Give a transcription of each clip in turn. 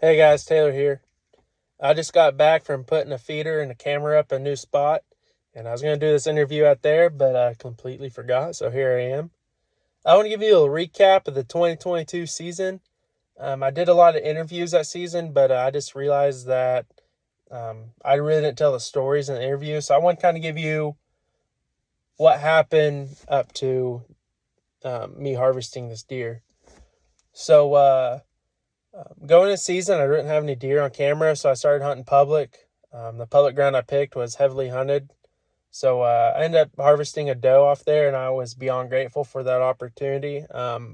Hey guys, Taylor here. I just got back from putting a feeder and a camera up a new spot, and I was going to do this interview out there, but I completely forgot, so here I am. I want to give you a recap of the 2022 season. I did a lot of interviews that season, but I just realized that I really didn't tell the stories in the interview, so I want to kind of give you what happened up to me harvesting this deer. So, going into season, I didn't have any deer on camera, so I started hunting public. The public ground I picked was heavily hunted, so I ended up harvesting a doe off there, and I was beyond grateful for that opportunity.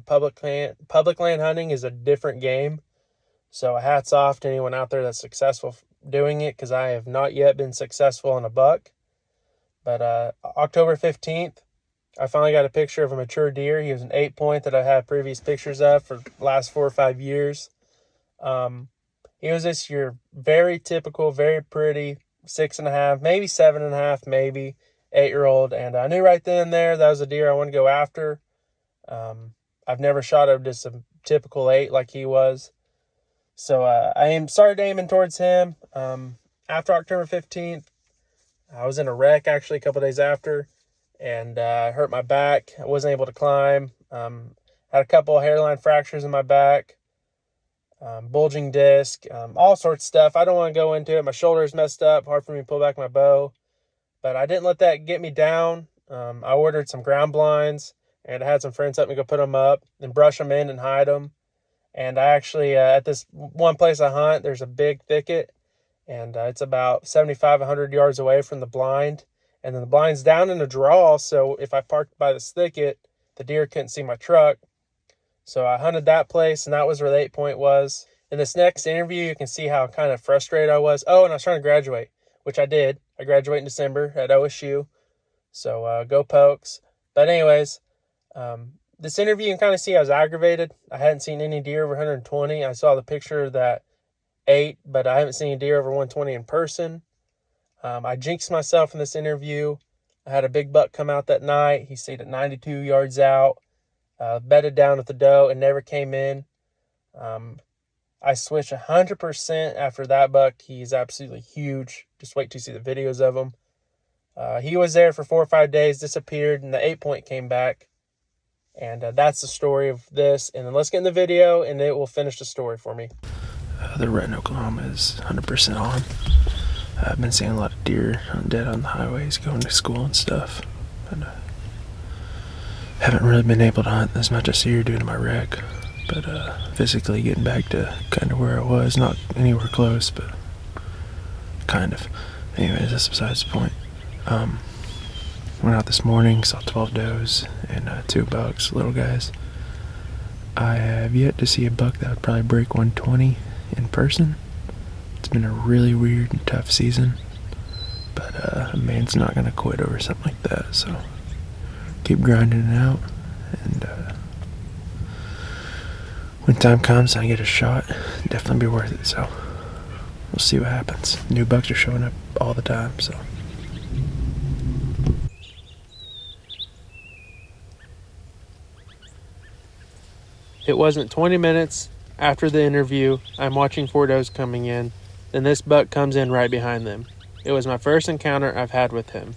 Public land hunting is a different game, so hats off to anyone out there that's successful doing it, because I have not yet been successful on a buck. But October 15th, I finally got a picture of a mature deer. He was an 8-point that I had previous pictures of for the last 4 or 5 years. He was this year very typical, very pretty, 6.5, maybe 7.5, maybe 8-year-old. And I knew right then and there that was a deer I wanted to go after. I've never shot at just a typical 8 like he was. So I started aiming towards him. After October 15th, I was in a wreck actually a couple days after, and I hurt my back. I wasn't able to climb. Had a couple of hairline fractures in my back. Bulging disc, all sorts of stuff. I don't want to go into it. My shoulder's messed up, hard for me to pull back my bow. But I didn't let that get me down. I ordered some ground blinds, and I had some friends help me go put them up and brush them in and hide them. And I actually, at this one place I hunt, there's a big thicket, and it's about 75, 100 yards away from the blind. And then the blind's down in a draw, so if I parked by this thicket, the deer couldn't see my truck. So I hunted that place, and that was where the 8-point was. In this next interview, you can see how kind of frustrated I was. Oh, and I was trying to graduate, which I did. I graduated in December at OSU. So go Pokes. But anyways, this interview, you can kind of see I was aggravated. I hadn't seen any deer over 120. I saw the picture of that 8, but I haven't seen any deer over 120 in person. I jinxed myself in this interview. I had a big buck come out that night. He stayed at 92 yards out. Bedded down with the doe and never came in. I switched 100% after that buck. He's absolutely huge. Just wait to see the videos of him. He was there for 4 or 5 days, disappeared, and the 8-point came back. And that's the story of this. And then let's get in the video, and it will finish the story for me. The rut in Oklahoma is 100% on. I've been seeing a lot of deer dead on the highways going to school and stuff. And haven't really been able to hunt as much as deer due to my wreck. But physically getting back to kind of where I was, not anywhere close, but kind of. Anyways, that's besides the point. Went out this morning, saw 12 does and 2 bucks, little guys. I have yet to see a buck that would probably break 120 in person. It's been a really weird and tough season, but a man's not going to quit over something like that, so keep grinding it out, and when time comes and I get a shot, definitely be worth it. So we'll see what happens. New bucks are showing up all the time, so. It wasn't 20 minutes after the interview. I'm watching 4 does coming in. Then this buck comes in right behind them. It was my first encounter I've had with him.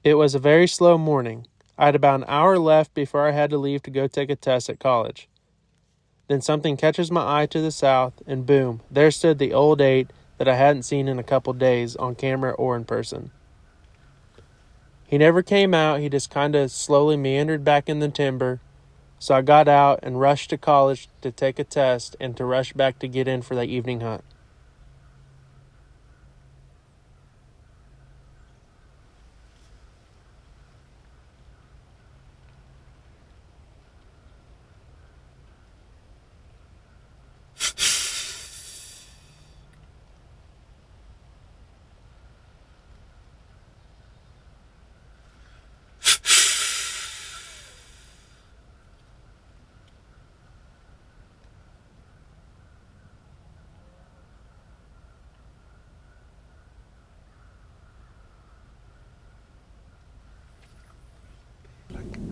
It was a very slow morning. I had about an hour left before I had to leave to go take a test at college. Then something catches my eye to the south, and boom, there stood the old 8 that I hadn't seen in a couple days on camera or in person. He never came out, he just kind of slowly meandered back in the timber, so I got out and rushed to college to take a test and to rush back to get in for that evening hunt.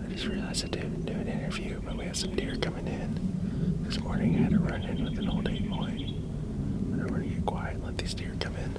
I just realized I didn't do an interview, but we have some deer coming in. This morning I had to run in with an old 8 boy. And I'm going to get quiet and let these deer come in.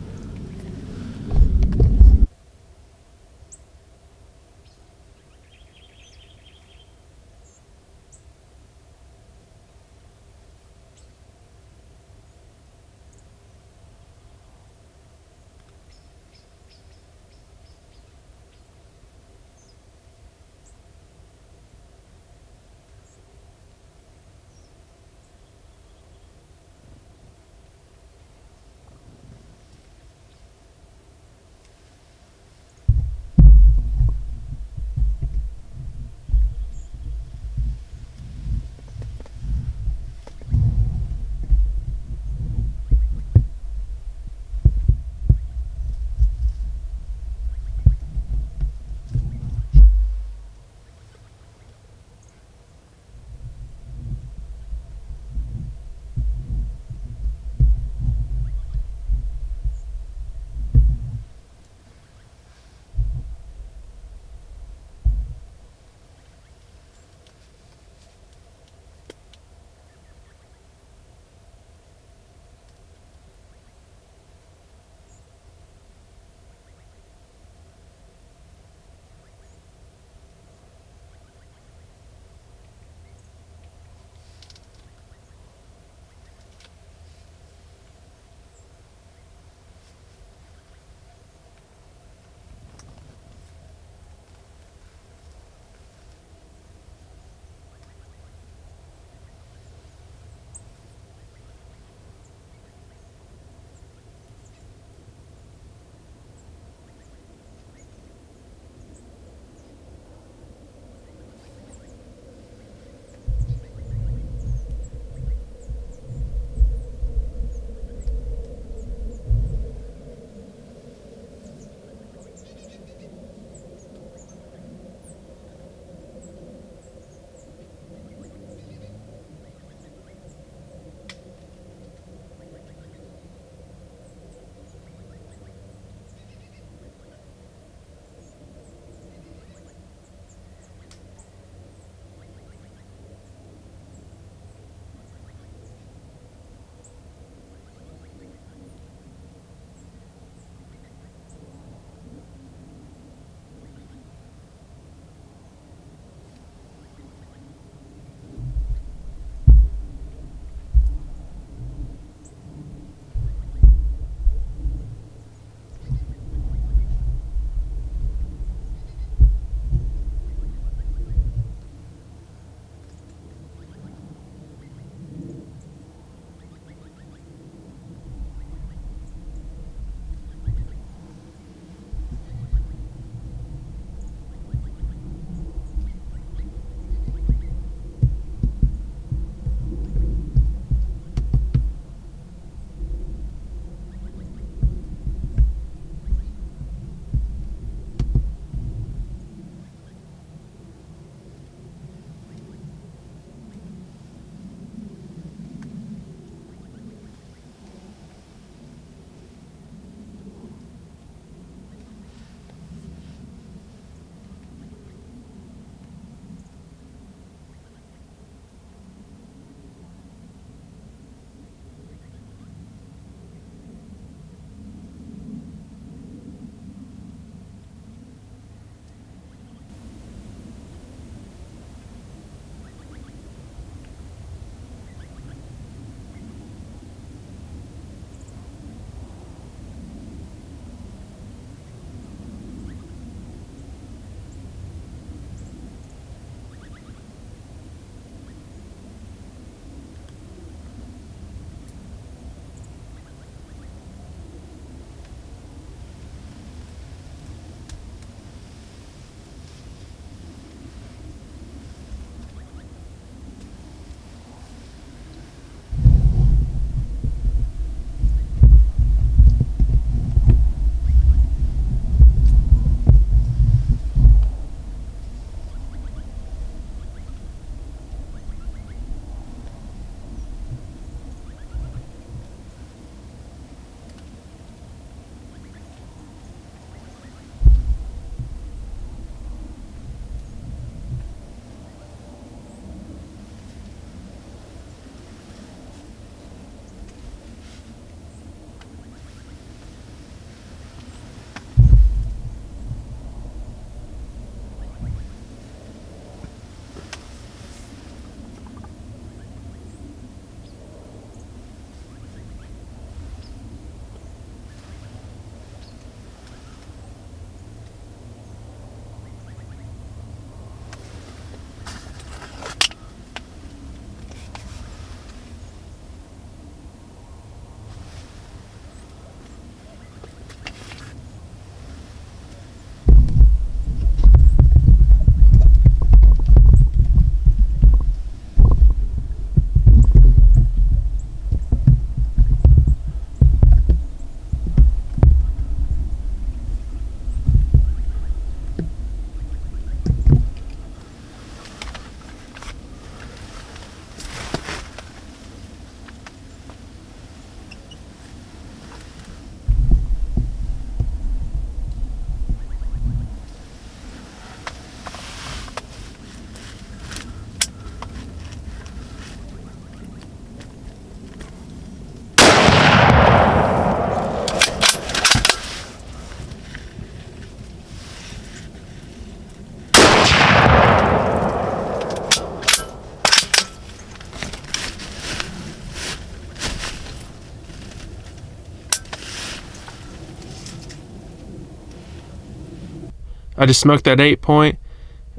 I just smoked that 8-point.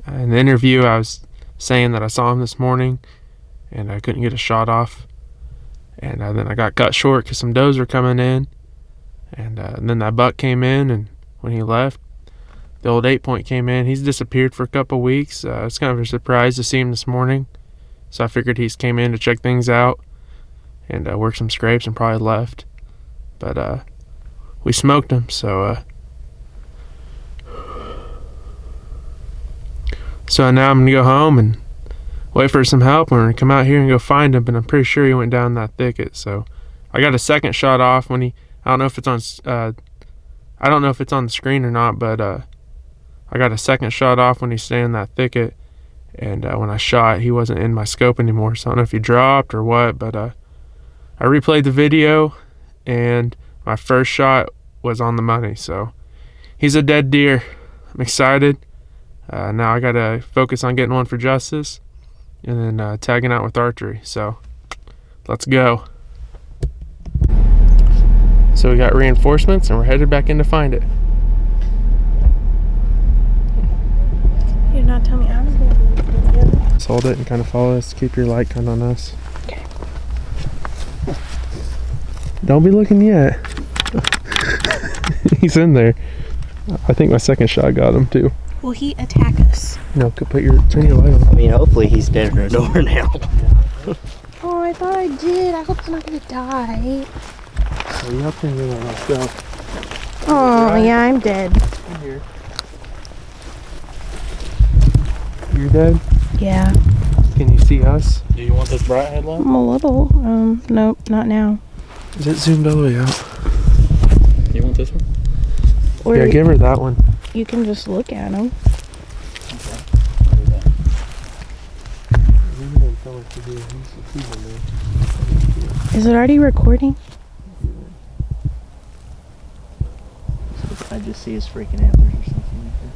In the interview, I was saying that I saw him this morning and I couldn't get a shot off. And then I got cut short because some does were coming in. And then that buck came in, and when he left, the old 8-point came in. He's disappeared for a couple weeks. It's kind of a surprise to see him this morning. So I figured he's came in to check things out and work some scrapes and probably left. But we smoked him, so now I'm going to go home and wait for some help. We're going to come out here and go find him, but I'm pretty sure he went down that thicket. So I got a second shot off when he, I don't know if it's on the screen or not, but I got a second shot off when he stayed in that thicket. And when I shot, he wasn't in my scope anymore. So I don't know if he dropped or what, but I replayed the video and my first shot was on the money. So he's a dead deer. I'm excited. Now I got to focus on getting one for Justice and then tagging out with archery. So let's go. So we got reinforcements and we're headed back in to find it. You're not telling me I was going to do the video. Just hold it and kind of follow us. Keep your light kind of on us. Okay. Don't be looking yet. He's in there. I think my second shot got him too. Will he attack us? No, turn your light on. I mean, hopefully he's dead in the door now. Oh, I thought I did. I hope he's not going to die. So you have to turn your light off. Go. Oh, yeah, I'm dead. In here. You're dead? Yeah. Can you see us? Do you want this bright headlight? I'm a little. Nope, not now. Is it zoomed all the way out? You want this one? Or Yeah, give her that one. you can just look at him. Is it already recording? I just see his freaking antlers or something like that.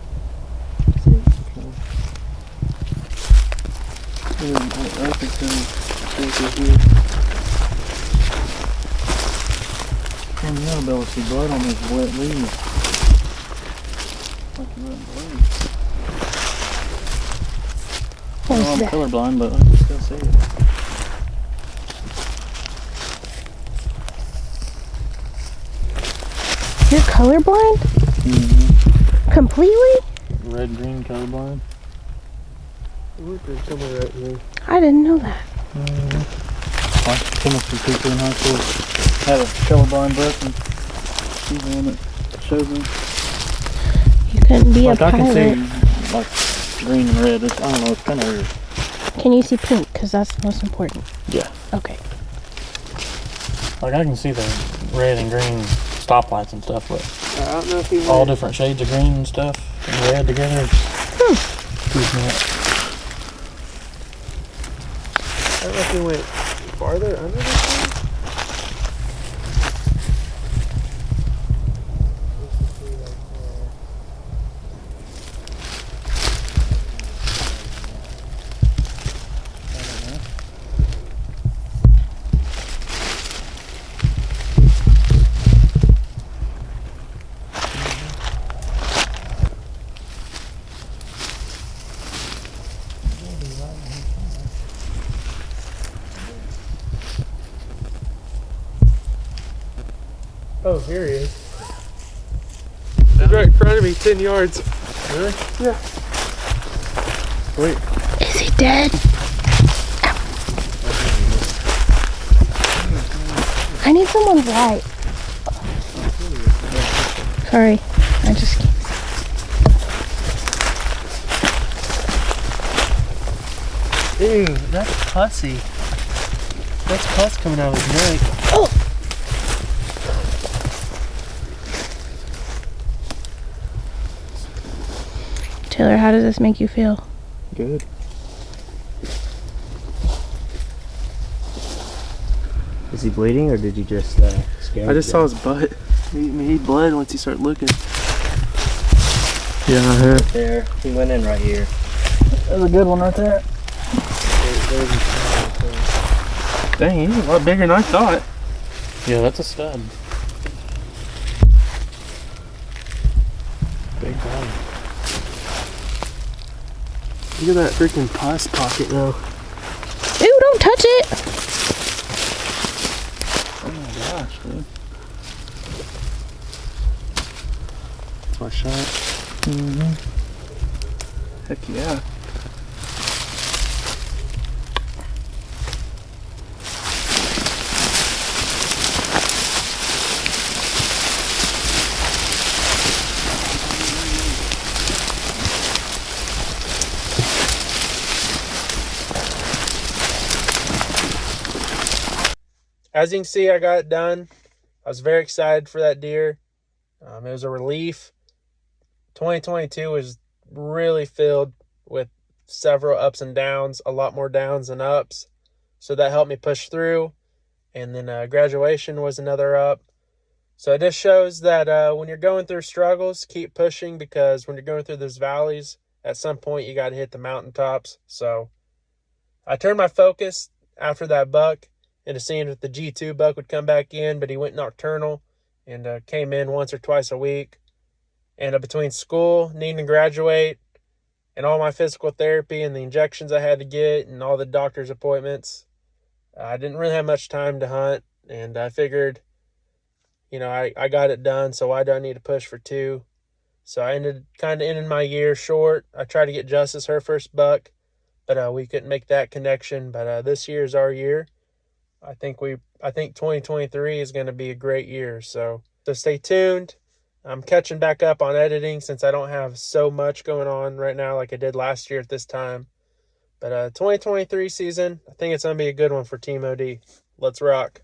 And you'll be able to see blood on these wet leaves. Like you wouldn't believe. What is I'm that? colorblind, but I can still see it. You're colorblind? Mm-hmm. Completely? Red-green colorblind. There's somewhere right here. I didn't know that. My chemistry teacher in high school had a colorblind book, and she's the one that shows me. You couldn't be Like a I pilot. can see like green and red. I don't know. It's kind of weird. Can you see pink? Because that's the most important. Yeah. Okay. Like I can see the red and green stoplights and stuff, but I don't know if he all different shades of green and stuff and red together. Freaks me out. I don't know if he went farther under this thing. Oh, here he is. He's right in front of me, 10 yards. Really? Yeah. Wait. Is he dead? I need someone's light. Sorry, I just can't. Ew, that's pussy. That's pus coming out of his neck. Oh! Taylor, how does this make you feel? Good. Is he bleeding or did you just scare him? I just saw his butt. He bled once he started looking. Yeah, I heard. There, he went in right here. That's a good one right there. Dang, he's a lot bigger than I thought. Yeah, that's a stud. Big one. Look at that freaking pus pocket now. Ew, don't touch it. Oh my gosh, dude. That's my shot. Mm-hmm. Heck yeah. As you can see, I got it done. I was very excited for that deer. It was a relief. 2022 was really filled with several ups and downs, a lot more downs than ups. So that helped me push through. And then graduation was another up. So it just shows that when you're going through struggles, keep pushing, because when you're going through those valleys, at some point you got to hit the mountaintops. So I turned my focus after that buck into seeing if the G2 buck would come back in, but he went nocturnal and came in once or twice a week. And between school, needing to graduate, and all my physical therapy and the injections I had to get and all the doctor's appointments, I didn't really have much time to hunt. And I figured, I got it done, so why do I need to push for 2? So I ended my year short. I tried to get Justice her first buck, but we couldn't make that connection. But this year is our year. I think 2023 is going to be a great year. So stay tuned. I'm catching back up on editing since I don't have so much going on right now like I did last year at this time. But 2023 season, I think it's going to be a good one for Team OD. Let's rock.